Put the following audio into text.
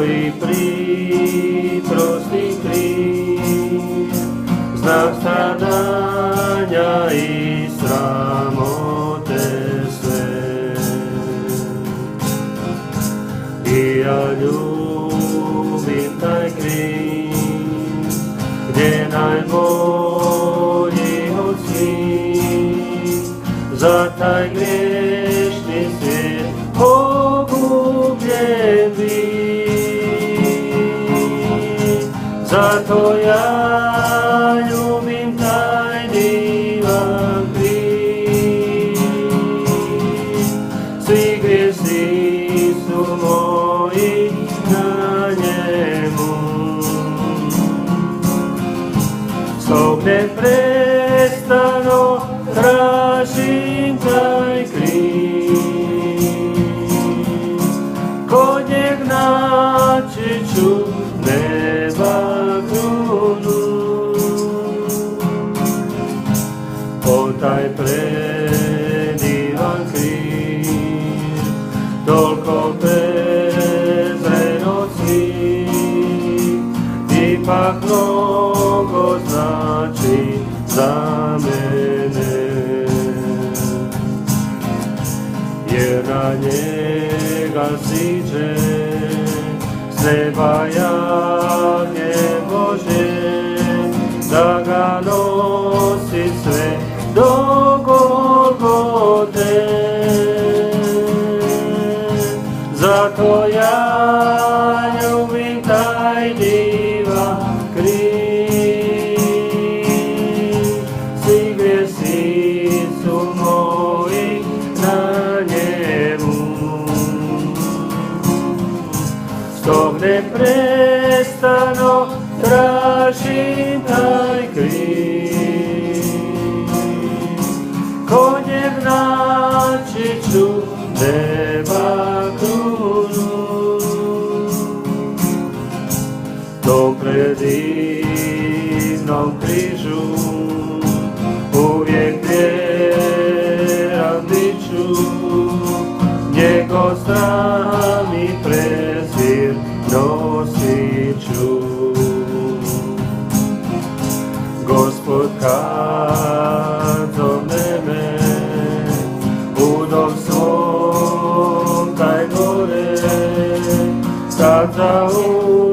Tvoj príprosný kríž, znak stradania i sramote sve. I ja ljubim taj kríž, gdje najbolji od svih, za taj grešni svijet pogubljen bih. Zato ja ljubim taj divan kríž. Svi grijesi su moji na njemu. Stog neprestano tražim taj kríž. Kod njeg naći ću neba krunu. O taj predivan kríž, toliko prezren od svih, ipak mnogo znači za mene. Jer na njega siđe s neba jagnje Božje, da ga nosi sve do Golgote. Zato ja ljubim taj divan kríž. Svi grijesi su moji na njemu. Stog neprestano tražim taj kríž. Kod njeg naći ću neba krunu. Tom predivnom križu uvijek vjeran biću, njegov sram i prezir nosit ću. Gospod kad zovne me u dom svom taj gore, tad zauvijek